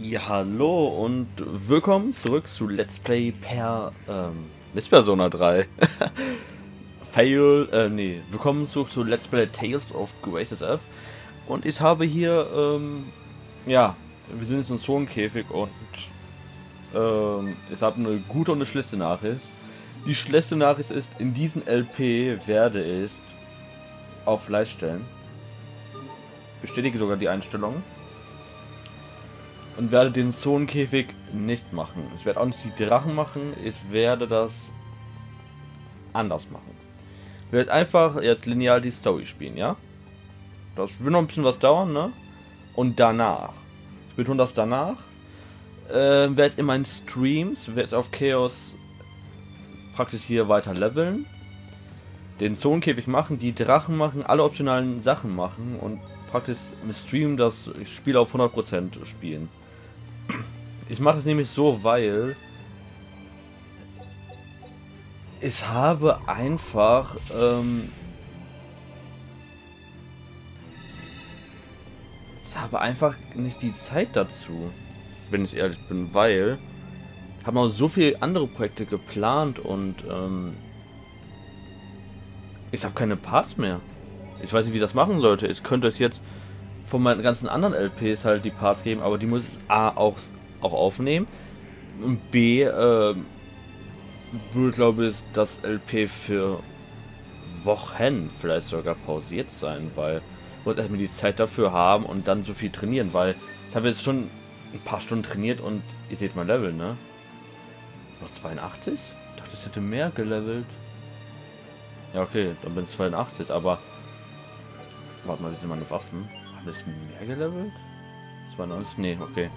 Ja, hallo und willkommen zurück zu Let's Play per Miss Persona 3. Willkommen zurück zu Let's Play Tales of Graces F. Und ich habe hier, ja, wir sind jetzt im Zonenkäfig und ich habe eine gute und eine schlechte Nachricht. Die schlechte Nachricht ist, in diesem LP werde ich auf Leicht stellen. Bestätige sogar die Einstellung. Und werde den Zonenkäfig nicht machen. Ich werde auch nicht die Drachen machen, ich werde das anders machen. Ich werde einfach jetzt linear die Story spielen, ja? Das wird noch ein bisschen was dauern, ne? Und danach, ich betone das danach, werde ich in meinen Streams, werde ich auf Chaos praktisch hier weiter leveln, den Zonenkäfig machen, die Drachen machen, alle optionalen Sachen machen und praktisch im Stream das Spiel auf 100% spielen. Ich mache das nämlich so, weil ich habe einfach nicht die Zeit dazu, wenn ich ehrlich bin, weil ich habe noch so viele andere Projekte geplant und ich habe keine Parts mehr. Ich weiß nicht, wie ich das machen sollte. Ich könnte es jetzt von meinen ganzen anderen LPs halt die Parts geben, aber die muss ich A auch aufnehmen und B würde, glaube ich, das LP für Wochen vielleicht sogar pausiert sein, weil ich wollte erstmal die Zeit dafür haben und dann so viel trainieren, weil ich habe jetzt schon ein paar Stunden trainiert und ihr seht mein Level, ne? Noch 82? Ich dachte, es hätte mehr gelevelt. Ja, okay, dann bin ich 82, aber warte mal, wie sind meine Waffen? Haben das mehr gelevelt? 92? Nee, okay.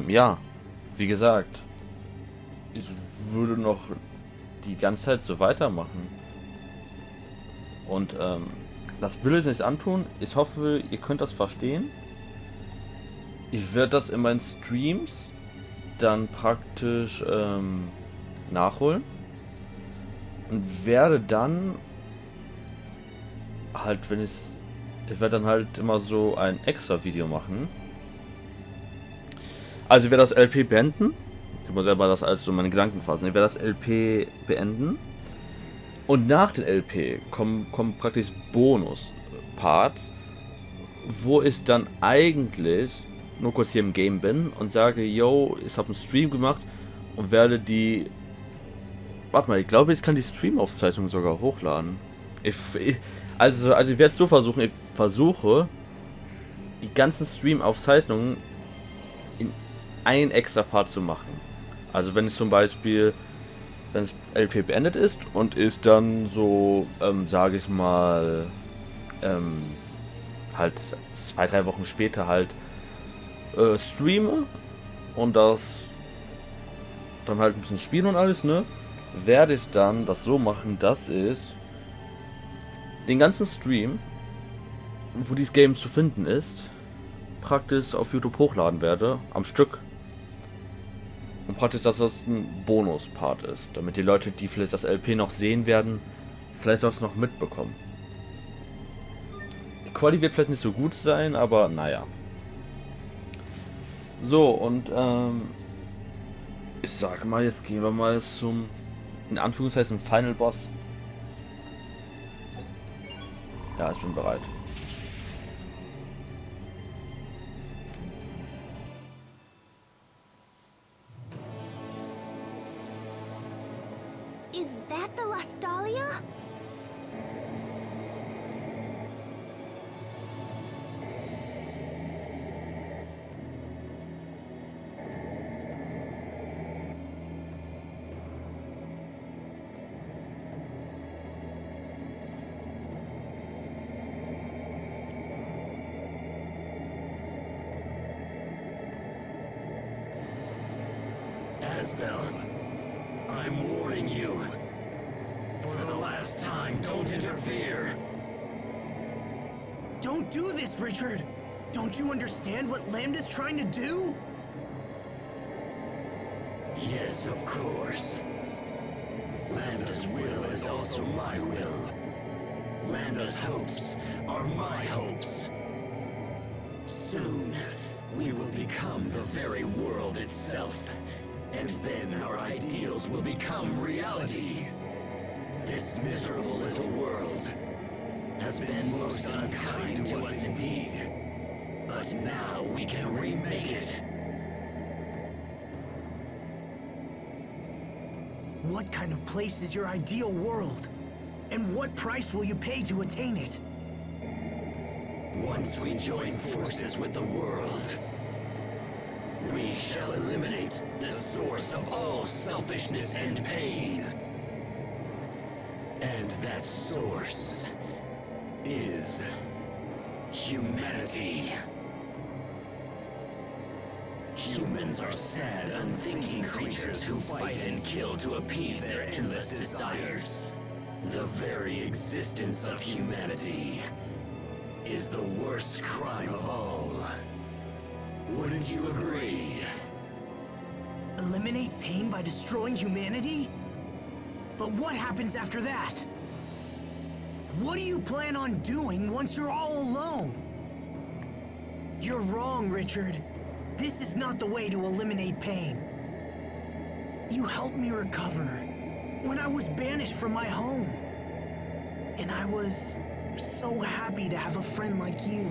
Ja, wie gesagt, ich würde noch die ganze Zeit so weitermachen. Und das will ich nicht antun. Ich hoffe, ihr könnt das verstehen. Ich werde das in meinen Streams dann praktisch nachholen. Und werde dann halt, ich werde dann halt immer so ein extra Video machen. Also ich werde das LP beenden. Ich muss selber das alles so meine Gedanken fassen. Ich werde das LP beenden. Und nach dem LP kommen praktisch Bonus-Parts, wo ich dann eigentlich nur kurz hier im Game bin und sage, yo, ich habe einen Stream gemacht und werde die... Warte mal, ich glaube, ich kann die Stream-Aufzeichnung sogar hochladen. Also ich werde es so versuchen, ich versuche die ganzen Stream-Aufzeichnungen in ein extra Part zu machen. Also wenn es zum Beispiel, wenn das LP beendet ist und ist dann so, sage ich mal, halt 2-3 Wochen später halt streame und das dann halt ein bisschen spielen und alles, ne? Werde ich dann das so machen, dass ich den ganzen Stream, wo dieses Game zu finden ist, praktisch auf YouTube hochladen werde, am Stück. Und praktisch, dass das ein Bonus-Part ist, damit die Leute, die vielleicht das LP noch sehen werden, vielleicht auch noch mitbekommen. Die Quali wird vielleicht nicht so gut sein, aber naja. So, und ich sage mal, jetzt gehen wir mal zum, in Anführungszeichen, Final Boss. Ja, ich bin bereit. Is that the Lastalia? Asbel, I'm warning you. For the last time, don't interfere. Don't do this, Richard! Don't you understand what Lambda's trying to do? Yes, of course. Lambda's will is also my will. Lambda's hopes are my hopes. Soon, we will become the very world itself. And then our ideals will become reality. This miserable little world has been most unkind to us indeed. But now we can remake it. What kind of place is your ideal world? And what price will you pay to attain it? Once we join forces with the world, we shall eliminate the source of all selfishness and pain. And that source is humanity. Humans are sad, unthinking creatures who fight and kill to appease their endless desires. The very existence of humanity is the worst crime of all. Wouldn't you agree? Eliminate pain by destroying humanity? But what happens after that? What do you plan on doing once you're all alone? You're wrong, Richard. This is not the way to eliminate pain. You helped me recover when I was banished from my home. And I was so happy to have a friend like you.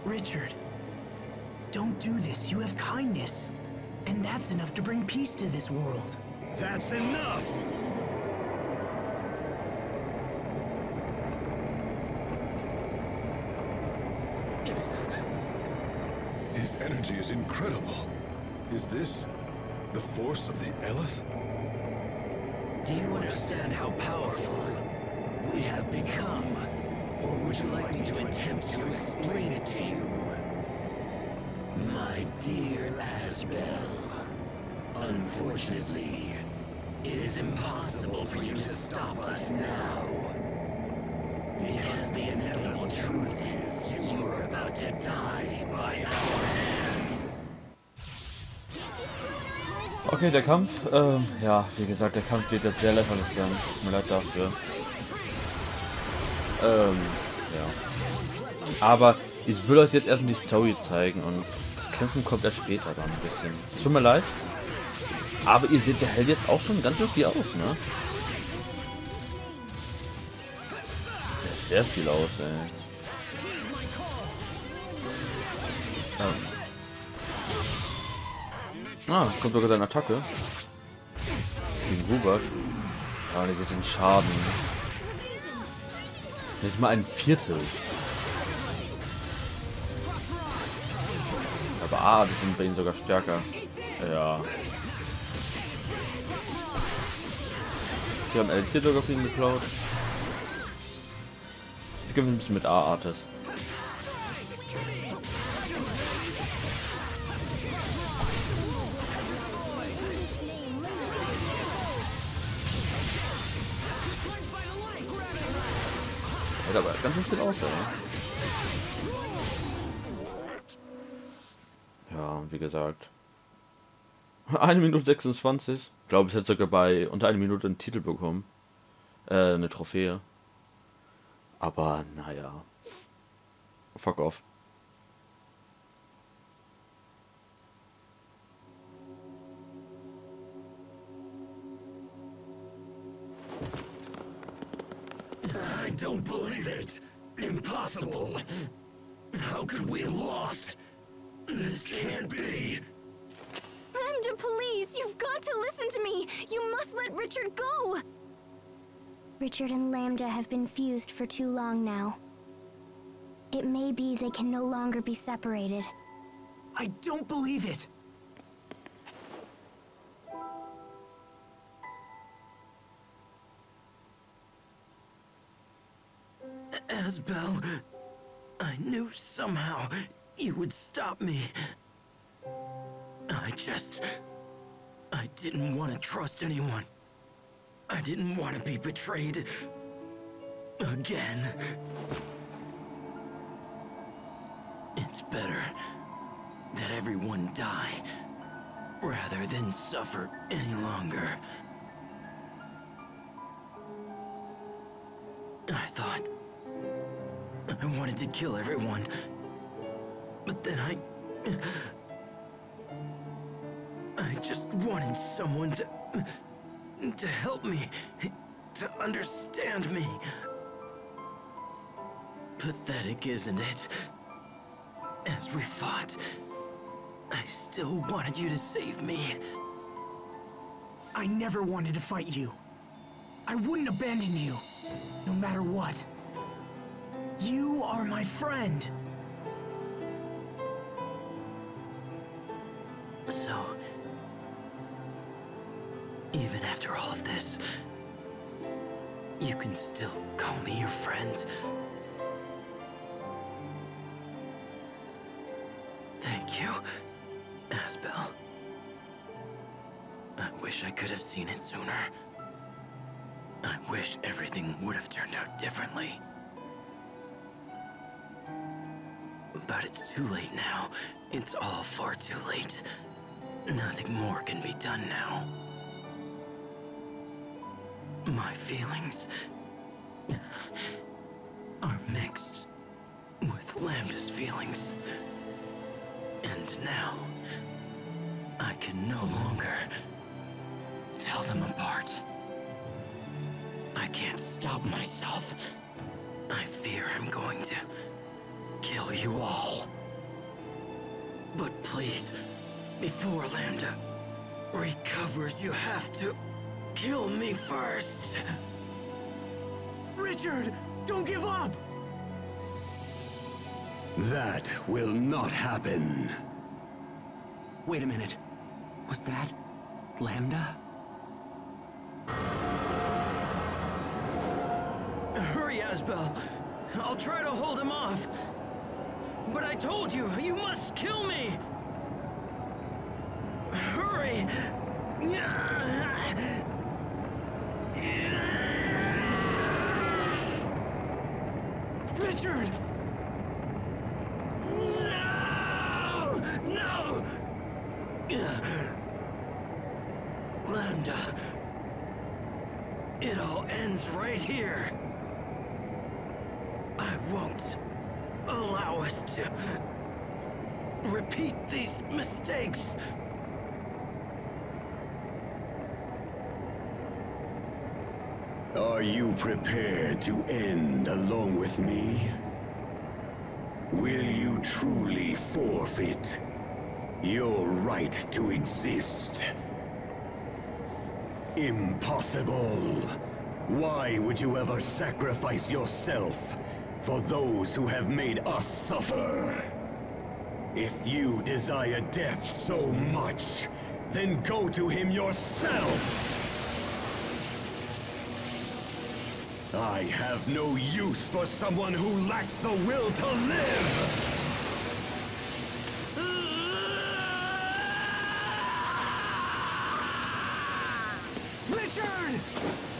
Richard, don't do this. You have kindness. And that's enough to bring peace to this world. That's enough! His energy is incredible. Is this the force of the Eleth? Do you understand how powerful we have become? Or would you like me to attempt to explain it to you? My dear Asbel, unfortunately, it is impossible for you to stop us now. Because the inevitable truth is you are about to die by our hand. Okay, der Kampf, ja, wie gesagt, der Kampf wird jetzt sehr lächerlich sein. Tut mir leid dafür. Ja. Aber ich will euch jetzt erstmal die Story zeigen und das Kämpfen kommt erst später dann ein bisschen. Tut mir leid. Aber ihr seht, der hält jetzt auch schon ganz viel aus, ne? Sehr viel aus, ey. Kommt sogar seine Attacke. Gegen Hubert. Ja, ihr seht den Schaden. Jetzt mal ein Viertel. Aber die sind bei ihm sogar stärker. Ja. Wir haben LC sogar für ihn geklaut. Ich gebe ein bisschen mit A-Artes. Hält aber ganz schön viel aus, ja, und wie gesagt. 1 Minute 26. Ich glaube, ich hätte sogar bei unter 1 Minute einen Titel bekommen. Eine Trophäe. Aber naja. Fuck off. I don't believe it. Impossible. How could we have lost? This can't be. Lambda, please, you've got to listen to me. You must let Richard go. Richard and Lambda have been fused for too long now. It may be they can no longer be separated. I don't believe it. Asbel, I knew somehow you would stop me. I didn't want to trust anyone. I didn't want to be betrayed again. It's better that everyone die rather than suffer any longer. I thought I wanted to kill everyone, But then I just wanted someone to help me, to understand me. Pathetic, isn't it? As we fought, I still wanted you to save me. I never wanted to fight you. I wouldn't abandon you, no matter what. You are my friend. So, even after all of this, you can still call me your friend? Thank you, Asbel. I wish I could have seen it sooner. I wish everything would have turned out differently. But it's too late now. It's all far too late. Nothing more can be done now. My feelings are mixed with Lambda's feelings. And now, I can no longer tell them apart. I can't stop myself. I fear I'm going to kill you all. But please, before Lambda recovers, you have to kill me first. Richard, don't give up! That will not happen. Wait a minute. Was that Lambda? Hurry, Asbel. I'll try to hold him off. But I told you, you must kill me! Hurry! Richard! No! No! Lambda. It all ends right here. I won't allow us to repeat these mistakes. Are you prepared to end along with me? Will you truly forfeit your right to exist? Impossible! Why would you ever sacrifice yourself for those who have made us suffer? If you desire death so much, then go to him yourself! I have no use for someone who lacks the will to live! Richard!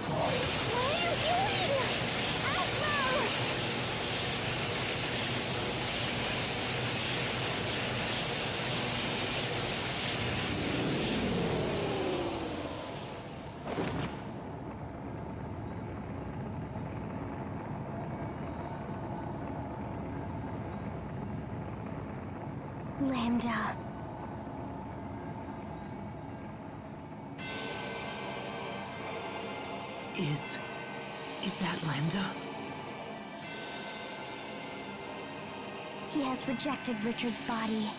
What are you doing? Asbel! Lambda. Is that Lambda? He has rejected Richard's body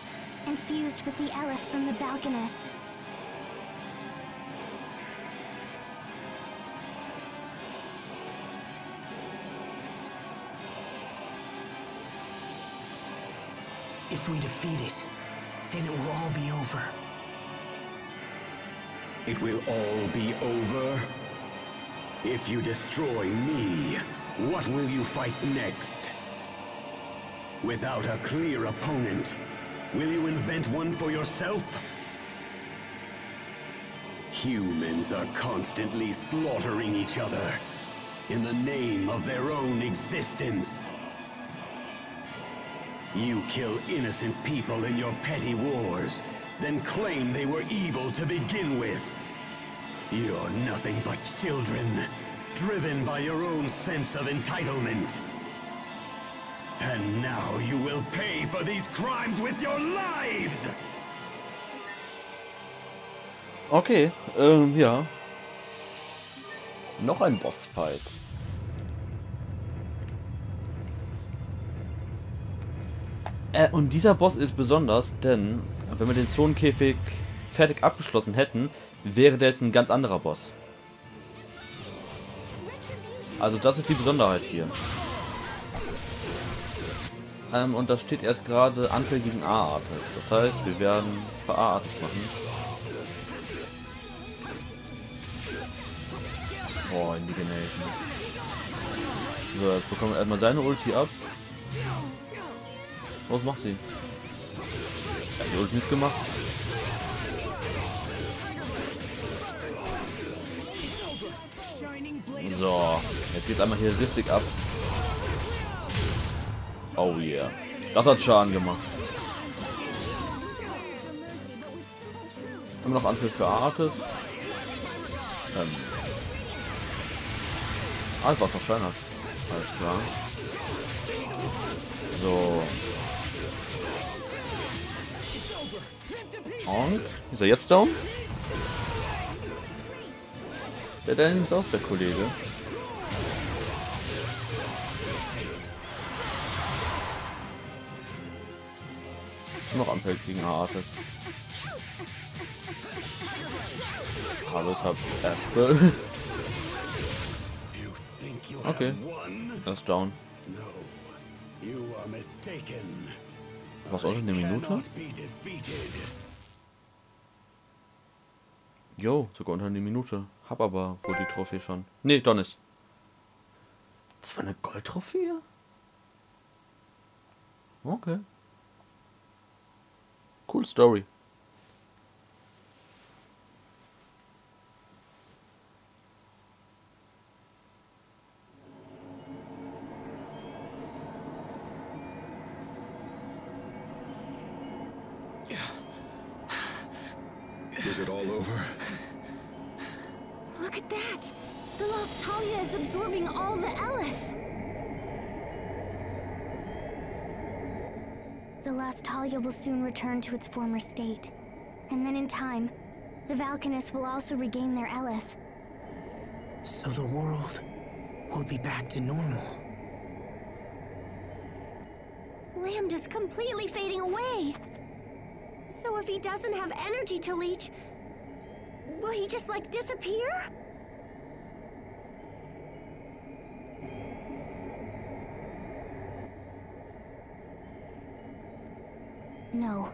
and fused with the Ellis from the Balconus. If we defeat it, then it will all be over. It will all be over? If you destroy me, what will you fight next? Without a clear opponent, will you invent one for yourself? Humans are constantly slaughtering each other in the name of their own existence. You kill innocent people in your petty wars, then claim they were evil to begin with. You're nothing but children, driven by your own sense of entitlement. And now you will pay for these crimes with your lives! Okay, ja. Noch ein Bossfight. Und dieser Boss ist besonders, denn wenn wir den Zonenkäfig fertig abgeschlossen hätten, wäre der jetzt ein ganz anderer Boss. Also das ist die Besonderheit hier. Und das steht erst gerade Anfall gegen A-Artet. Das heißt, wir werden für A-Artet machen. Boah, Indignation. So, jetzt bekommen wir erstmal seine Ulti ab. Was macht sie? Ja, die Ulti ist gemacht. So, jetzt geht's einmal hier richtig ab. Oh yeah. Das hat Schaden gemacht. Immer noch Anfall für Artes. Alles was noch Schein hat. Alles klar. So. Und? Ist er jetzt down? Der Daniel ist aus, der Kollege. Noch anfällig gegen Artes. Hallo, ich hab Asbel. Okay. Er ist down. Was auch in der Minute? Jo, sogar unter eine Minute. Hab aber wohl die Trophäe schon. Nee, Donis. Das war eine Goldtrophäe? Okay. Cool Story. Is it all over? Look at that! The lost Talia is absorbing all the Eleth! The lost Talia will soon return to its former state. And then in time, the Valkanists will also regain their Eleth. So the world will be back to normal. Lambda's completely fading away! So if he doesn't have energy to leech, will he just like disappear? No,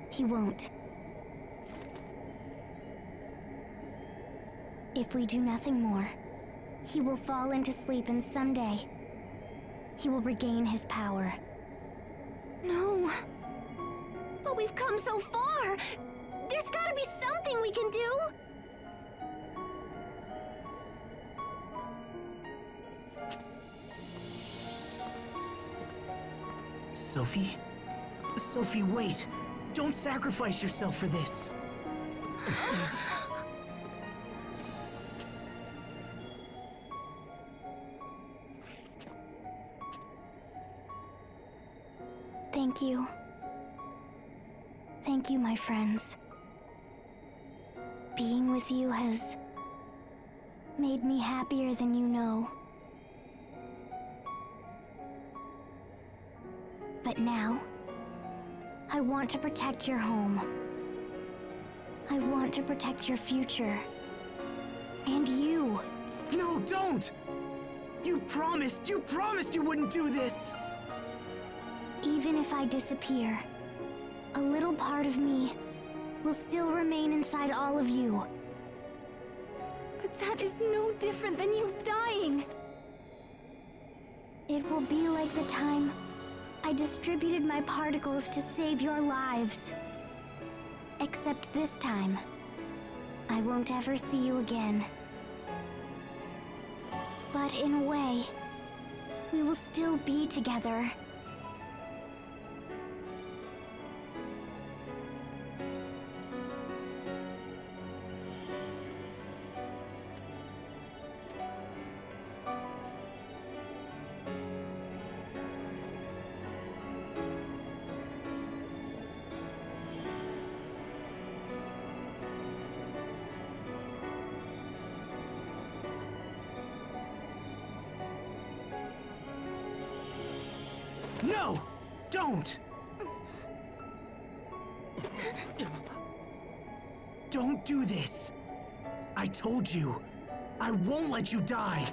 he won't. If we do nothing more, he will fall into sleep and someday, he will regain his power. No. But we've come so far! There's gotta be something we can do! Sophie? Sophie, wait! Don't sacrifice yourself for this! Thank you. Thank you, my friends. Being with you has made me happier than you know. But now, I want to protect your home. I want to protect your future. And you. No, don't! You promised you wouldn't do this! Even if I disappear, a little part of me will still remain inside all of you. But that is no different than you dying. It will be like the time I distributed my particles to save your lives. Except this time, I won't ever see you again. But in a way, we will still be together. No! Don't! Don't do this! I told you, I won't let you die!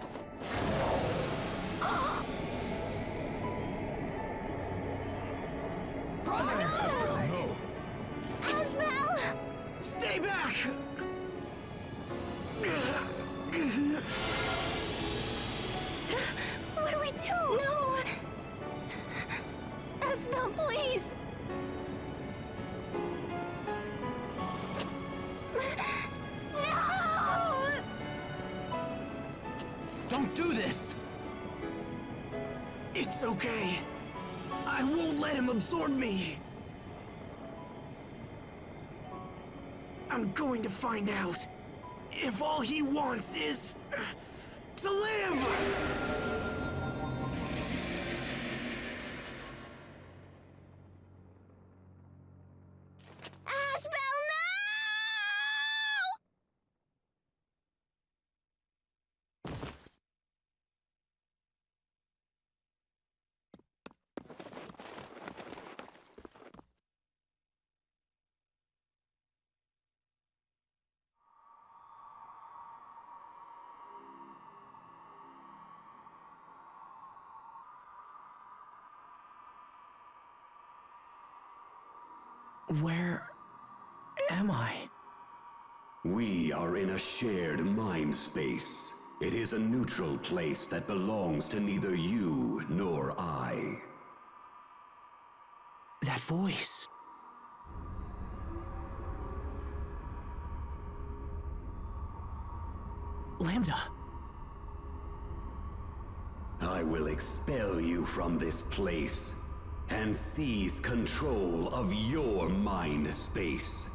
Brother! No! Asbel! Stay back! What do we do? No! Asbel, please! No! Don't do this! It's okay. I won't let him absorb me. I'm going to find out if all he wants is to live! Asbel, no! Where am I? We are in a shared mind space. It is a neutral place that belongs to neither you nor I. That voice. Lambda. I will expel you from this place and seize control of your mind space.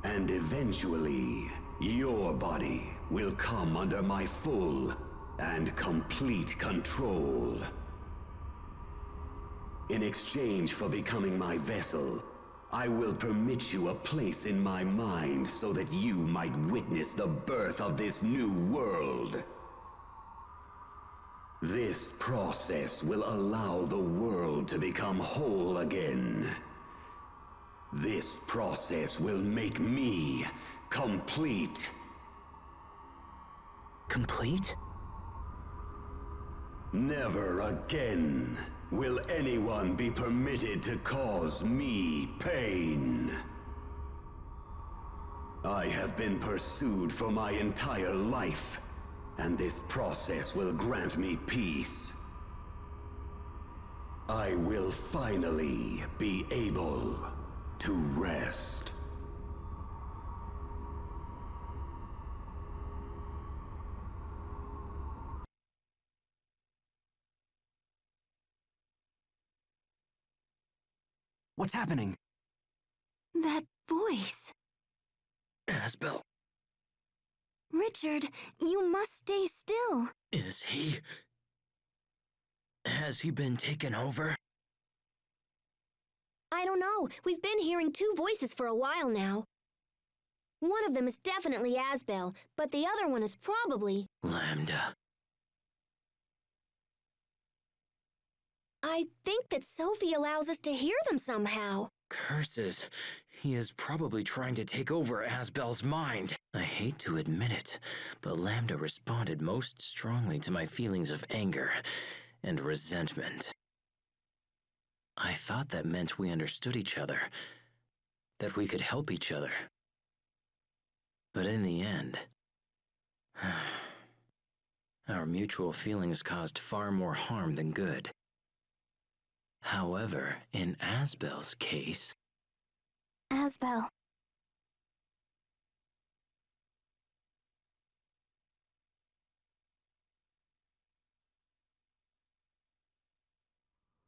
And eventually, your body will come under my full and complete control. In exchange for becoming my vessel, I will permit you a place in my mind so that you might witness the birth of this new world. This process will allow the world to become whole again. This process will make me complete. Complete? Never again will anyone be permitted to cause me pain. I have been pursued for my entire life, and this process will grant me peace. I will finally be able to rest. What's happening? That voice. Asbel, Richard, you must stay still. is he... Has he been taken over? I don't know. We've been hearing two voices for a while now. One of them is definitely Asbel, but the other one is probably... Lambda. I think that Sophie allows us to hear them somehow. Curses. He is probably trying to take over Asbel's mind. I hate to admit it, but Lambda responded most strongly to my feelings of anger and resentment. I thought that meant we understood each other, that we could help each other. But in the end, our mutual feelings caused far more harm than good. However, in Asbel's case... Asbel.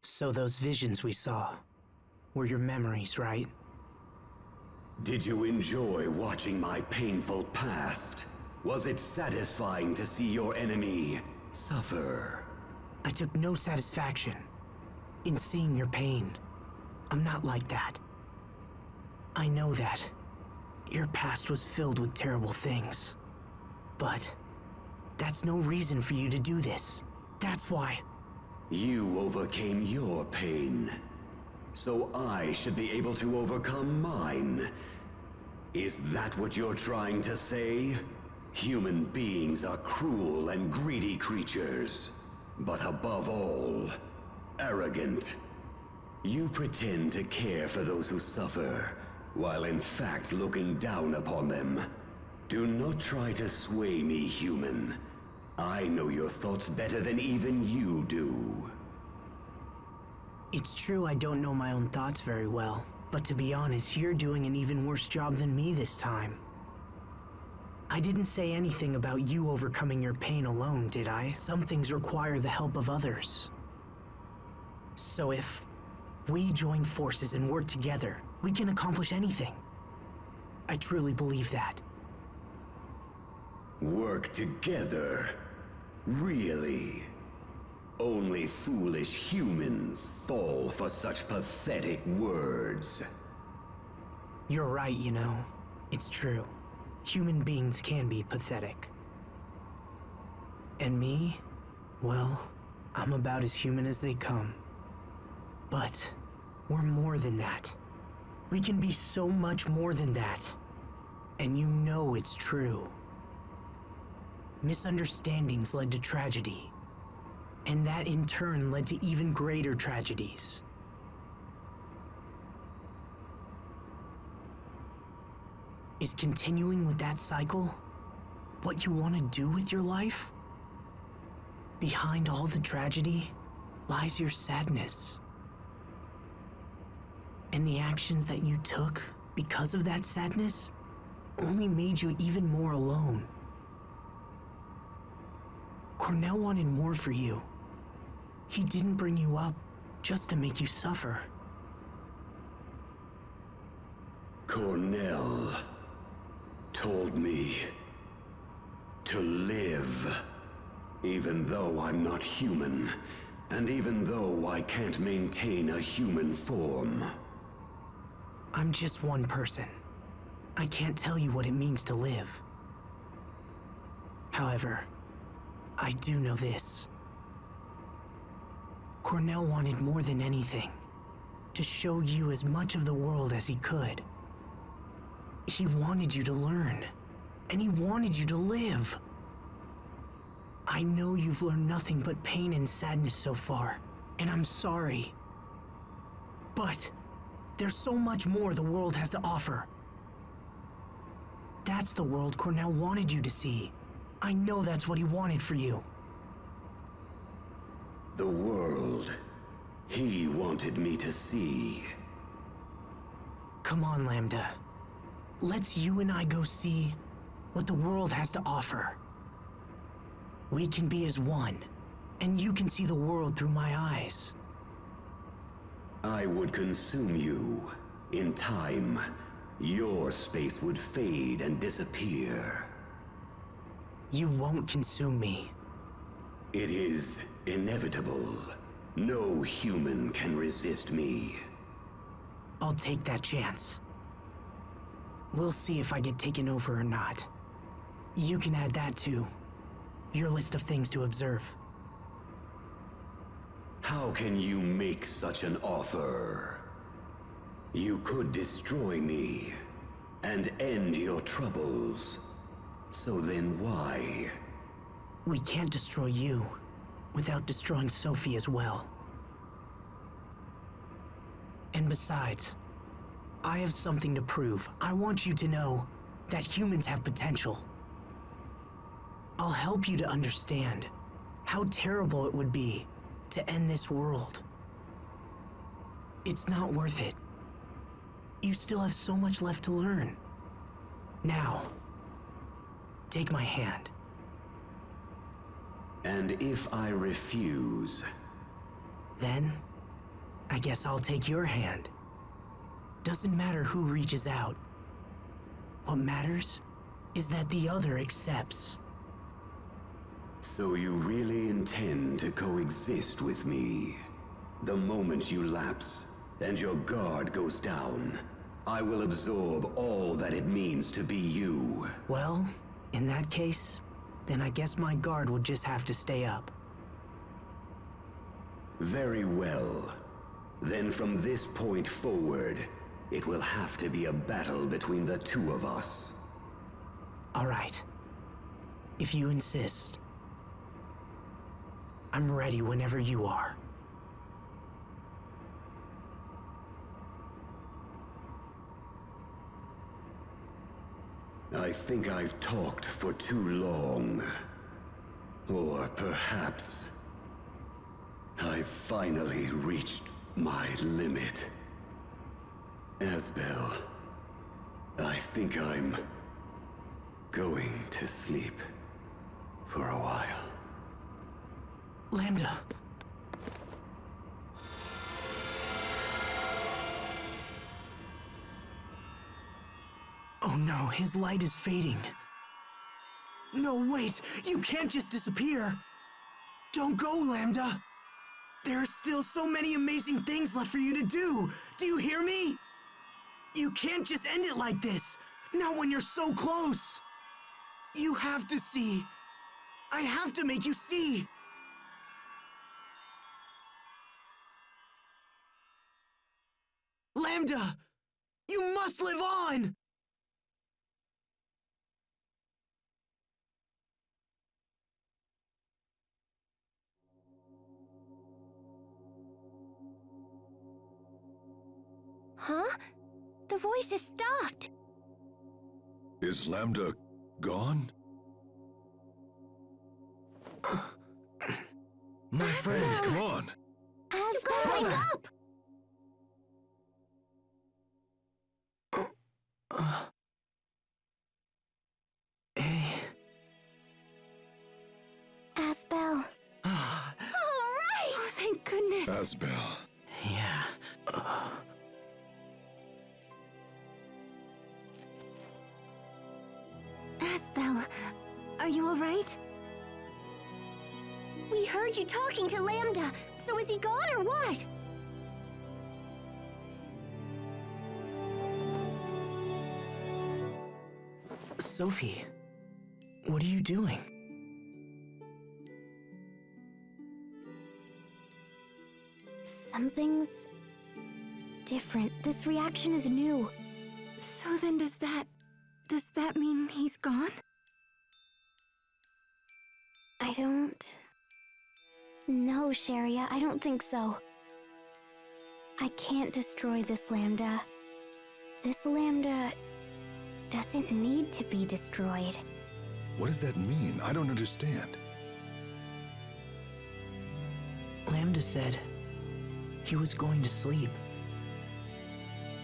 So those visions we saw were your memories, right? Did you enjoy watching my painful past? Was it satisfying to see your enemy suffer? I took no satisfaction in seeing your pain. I'm not like that. I know that your past was filled with terrible things. But that's no reason for you to do this. That's why. You overcame your pain, so I should be able to overcome mine. Is that what you're trying to say? Human beings are cruel and greedy creatures, but above all, arrogant. You pretend to care for those who suffer, while in fact looking down upon them. Do not try to sway me, human. I know your thoughts better than even you do. It's true I don't know my own thoughts very well, but to be honest, you're doing an even worse job than me this time. I didn't say anything about you overcoming your pain alone, did I? Some things require the help of others. So if we join forces and work together, we can accomplish anything. I truly believe that. Work together? Really? Only foolish humans fall for such pathetic words. You're right, you know. It's true. Human beings can be pathetic. And me? Well, I'm about as human as they come. But we're more than that. We can be so much more than that. And you know it's true. Misunderstandings led to tragedy. And that in turn led to even greater tragedies. Is continuing with that cycle what you want to do with your life? Behind all the tragedy lies your sadness. And the actions that you took because of that sadness only made you even more alone. Cornell wanted more for you. He didn't bring you up just to make you suffer. Cornell told me to live, even though I'm not human, and even though I can't maintain a human form. I'm just one person. I can't tell you what it means to live. However, I do know this. Cornell wanted more than anything to show you as much of the world as he could. He wanted you to learn, and he wanted you to live. I know you've learned nothing but pain and sadness so far, and I'm sorry. But there's so much more the world has to offer. That's the world Cornell wanted you to see. I know that's what he wanted for you. The world he wanted me to see. Come on, Lambda. Let's you and I go see what the world has to offer. We can be as one, and you can see the world through my eyes. I would consume you. In time, your space would fade and disappear. You won't consume me. It is inevitable. No human can resist me. I'll take that chance. We'll see if I get taken over or not. You can add that to your list of things to observe. How can you make such an offer? You could destroy me and end your troubles. So then why? We can't destroy you without destroying Sophie as well. And besides, I have something to prove. I want you to know that humans have potential. I'll help you to understand how terrible it would be to end this world. It's not worth it. You still have so much left to learn. Now, take my hand. And if I refuse? Then, I guess I'll take your hand. Doesn't matter who reaches out. What matters is that the other accepts. So you really intend to coexist with me? The moment you lapse and your guard goes down, I will absorb all that it means to be you. Well, in that case, then I guess my guard will just have to stay up. Very well. Then from this point forward, it will have to be a battle between the two of us. All right. If you insist. I'm ready whenever you are. I think I've talked for too long. Or perhaps I've finally reached my limit. Asbel, I think I'm going to sleep for a while. Lambda. Oh no, his light is fading. No, wait! You can't just disappear! Don't go, Lambda! There are still so many amazing things left for you to do! Do you hear me? You can't just end it like this! Not when you're so close! You have to see! I have to make you see! Lambda! You must live on! Huh? The voice has stopped. Is Lambda gone? My friend, Come on! You gotta wake up! Hey. Asbel. All right! Oh, thank goodness. Asbel. Yeah. Asbel, are you all right? We heard you talking to Lambda, so is he gone or what? Sophie, what are you doing? Something's different. This reaction is new. So then does that mean he's gone? I don't know, Sharia. I don't think so. I can't destroy this Lambda. This Lambda doesn't need to be destroyed. What does that mean? I don't understand. Lambda said he was going to sleep.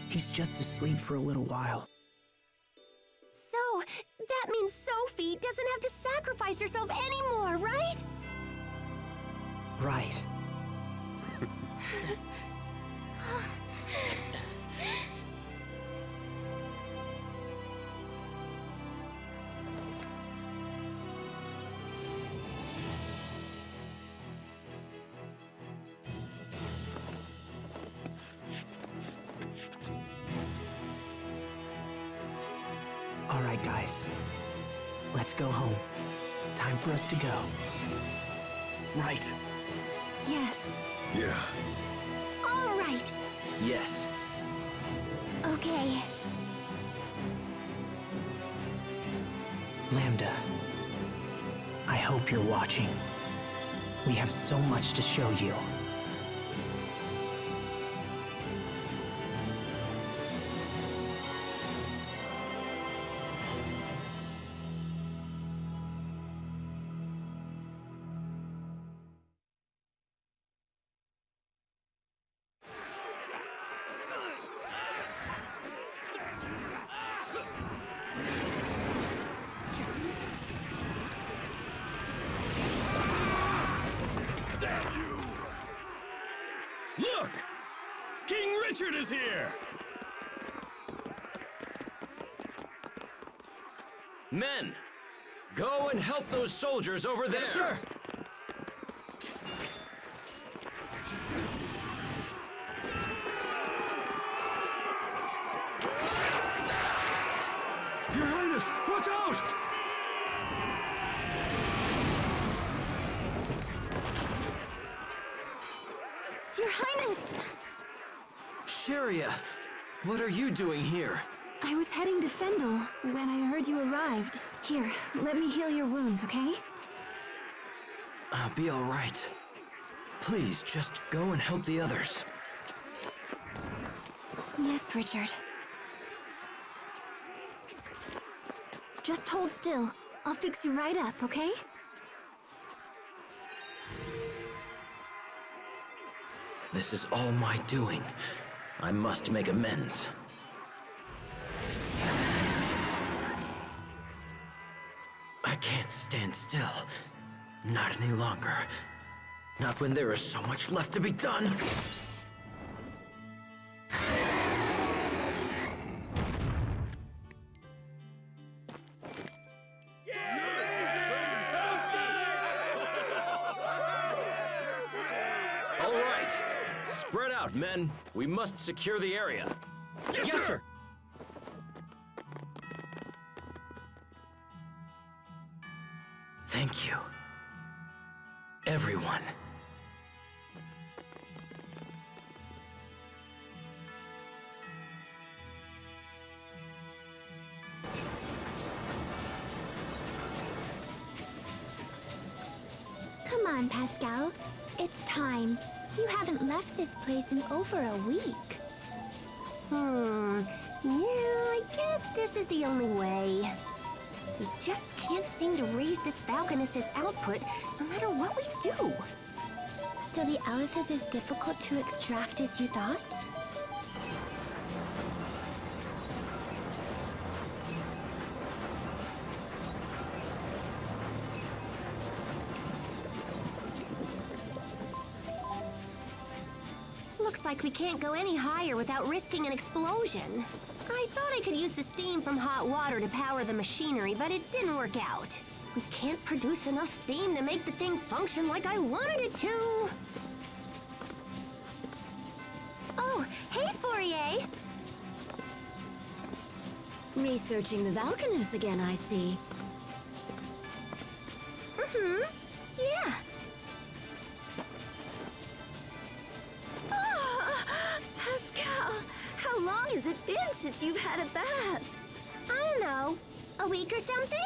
He's just asleep for a little while. So, that means Sophie doesn't have to sacrifice herself anymore, right? Right. All right, guys. Let's go home. Time for us to go. Right. Yes. Yeah. All right. Yes. Okay. Lambda, I hope you're watching. We have so much to show you. Look! King Richard is here! Men, go and help those soldiers over there! Yes, sir! Your Highness, watch out! Highness! Sharia, what are you doing here? I was heading to Fendel when I heard you arrived. Here, let me heal your wounds, okay? I'll be all right. Please, just go and help the others. Yes, Richard. Just hold still. I'll fix you right up, okay? This is all my doing. I must make amends. I can't stand still. Not any longer. Not when there is so much left to be done. All right. Spread out, men. We must secure the area. Yes, sir! Thank you. Everyone. Come on, Pascal. It's time. You haven't left this place in over a week. Yeah, I guess this is the only way. We just can't seem to raise this Falconess's output, no matter what we do. So the Aleph is as difficult to extract as you thought? Looks like we can't go any higher without risking an explosion. I thought I could use the steam from hot water to power the machinery, but it didn't work out. We can't produce enough steam to make the thing function like I wanted it to. Oh, hey, Fourier! Researching the Falconess again, I see. Yeah. Pascal, how long has it been since you've had a bath? I don't know. A week or something?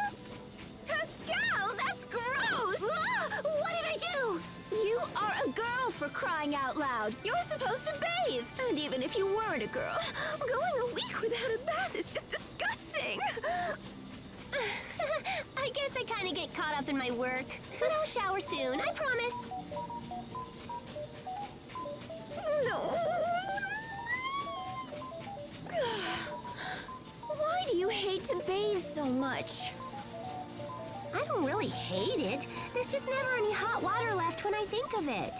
Pascal, that's gross! What did I do? You are a girl, for crying out loud. You're supposed to bathe. And even if you weren't a girl, going a week without a bath is just disgusting. I guess I kind of get caught up in my work. But I'll shower soon, I promise. No. Why do you hate to bathe so much? I don't really hate it. There's just never any hot water left when I think of it.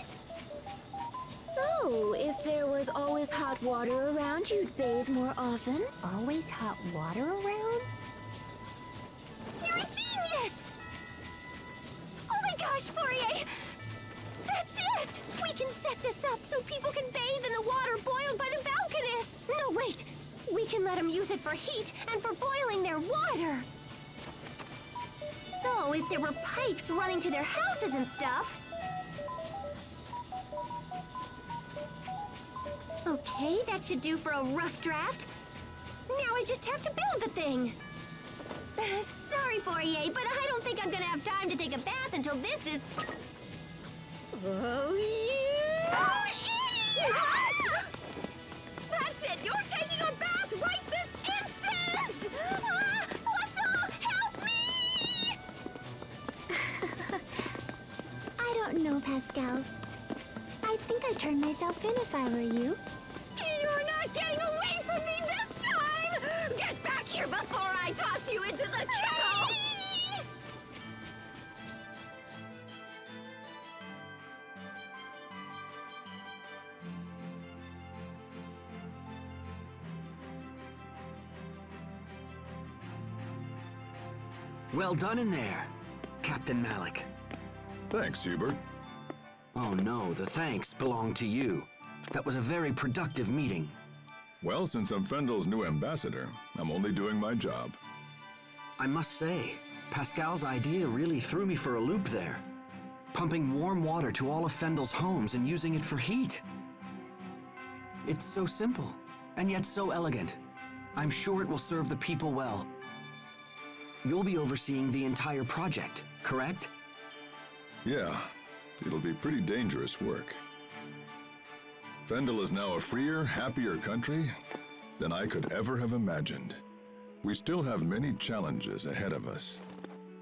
So, if there was always hot water around, you'd bathe more often? Always hot water around? You're a genius! Oh my gosh, Fourier! That's it! We can set this up so people can bathe in the water boiled by the Falconess! No, wait! We can let them use it for heat and for boiling their water! So, if there were pipes running to their houses and stuff... Okay, that should do for a rough draft. Now I just have to build the thing. Sorry, Fourier, but I don't think I'm gonna have time to take a bath until this is... Oh, yeah! What? That's it! You're taking a bath right this instant! Whistle, help me! I don't know, Pascal. I think I'd turn myself in if I were you. You're not getting away from me this time! Get back here before I toss you into the kettle! Well done in there, Captain Malik. Thanks, Hubert. Oh no, the thanks belong to you. That was a very productive meeting. Well, since I'm Fendel's new ambassador, I'm only doing my job. I must say, Pascal's idea really threw me for a loop there. Pumping warm water to all of Fendel's homes and using it for heat. It's so simple, and yet so elegant. I'm sure it will serve the people well. You'll be overseeing the entire project, correct? Yeah, it'll be pretty dangerous work. Fendel is now a freer, happier country than I could ever have imagined. We still have many challenges ahead of us,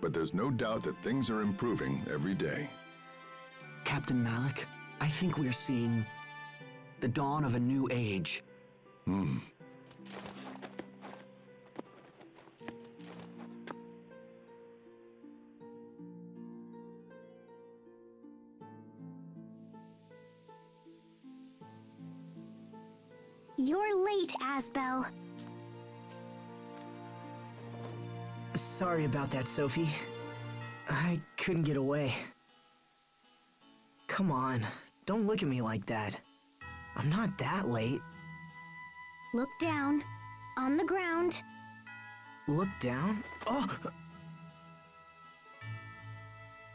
but there's no doubt that things are improving every day. Captain Malik, I think we're seeing the dawn of a new age. You're late, Asbel. Sorry about that, Sophie. I couldn't get away. Come on, don't look at me like that. I'm not that late. Look down. On the ground. Look down? Oh!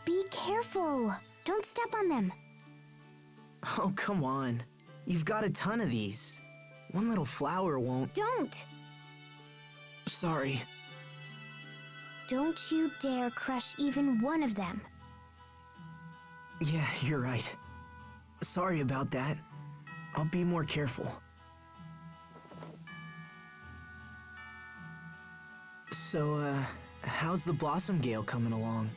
Be careful. Don't step on them. Oh, come on. You've got a ton of these. One little flower won't... Don't! Sorry. Don't you dare crush even one of them. Yeah, you're right. Sorry about that. I'll be more careful. So, how's the Blossom Gale coming along?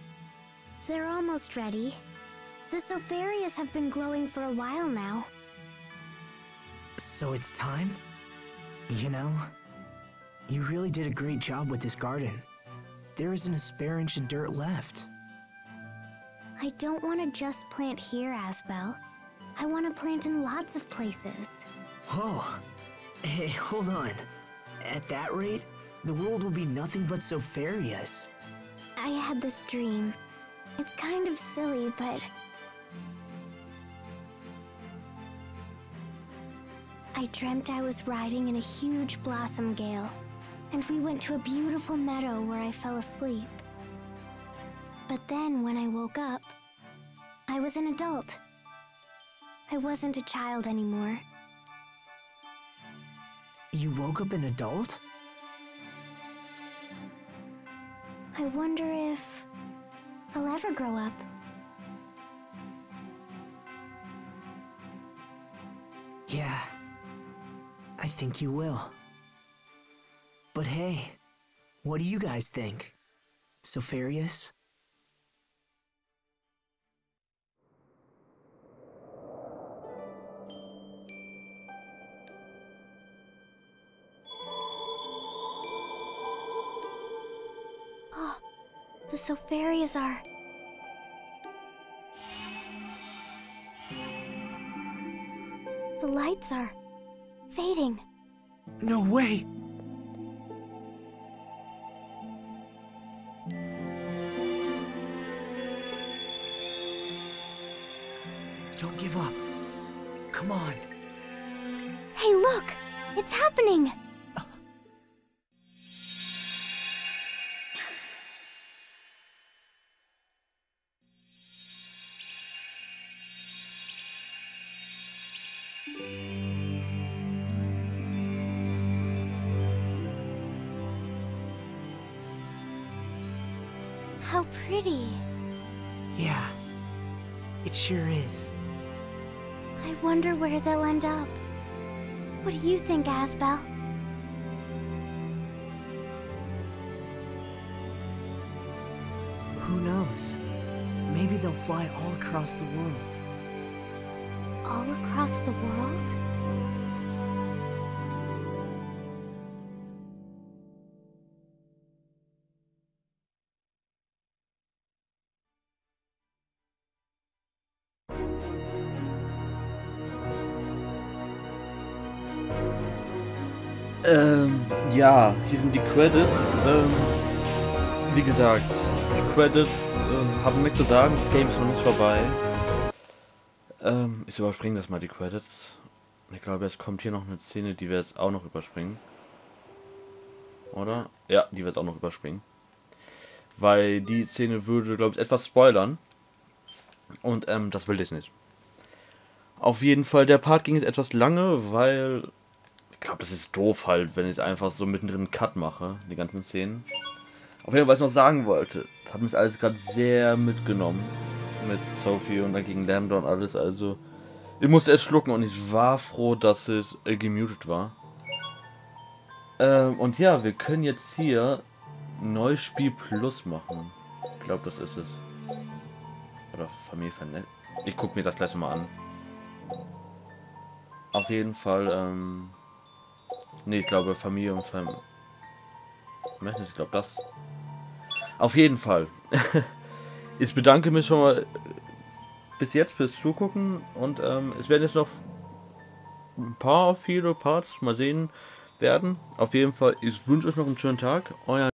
They're almost ready. The Sopharias have been glowing for a while now. So it's time? You know, you really did a great job with this garden. There isn't a spare inch of dirt left. I don't want to just plant here, Asbel. I want to plant in lots of places. Oh, hey, hold on. At that rate, the world will be nothing but Sopharias. I had this dream. It's kind of silly, but... I dreamt I was riding in a huge blossom gale, and we went to a beautiful meadow where I fell asleep. But then, when I woke up, I was an adult. I wasn't a child anymore. You woke up an adult? I wonder if I'll ever grow up. Yeah, I think you will. But hey, what do you guys think? Sopharias? Oh, the Sopharias are... The lights are fading. No way! Don't give up. Come on. Hey, look! It's happening! How pretty. Yeah, it sure is. I wonder where they'll end up. What do you think, Asbel? Who knows? Maybe they'll fly all across the world. All across the world? Ja, hier sind die Credits. Wie gesagt, die Credits haben nichts zu sagen, das Game ist noch nicht vorbei. Ich überspringe das mal, die Credits. Ich glaube, jetzt kommt hier noch eine Szene, die wir jetzt auch noch überspringen. Oder? Ja, die wird auch noch überspringen. Weil die Szene würde, glaube ich, etwas spoilern. Und das will ich nicht. Auf jeden Fall, der Part ging jetzt etwas lange, weil ich glaube, das ist doof halt, wenn ich einfach so mittendrin einen Cut mache, die ganzen Szenen. Auf jeden Fall, was ich noch sagen wollte, das hat mich alles gerade sehr mitgenommen mit Sophie und dann gegen Lambda und alles, also ich musste es schlucken und ich war froh, dass es gemutet war. Und ja, wir können jetzt hier Neues Spiel Plus machen. Ich glaube, das ist es. Oder Familie vernetzt. Ich gucke mir das gleich mal an. Auf jeden Fall, ne, ich glaube Familie und Familie. Ich glaube das. Auf jeden Fall. Ich bedanke mich schon mal bis jetzt fürs Zugucken und es werden jetzt noch viele Parts mal sehen werden. Auf jeden Fall, ich wünsche euch noch einen schönen Tag. Euer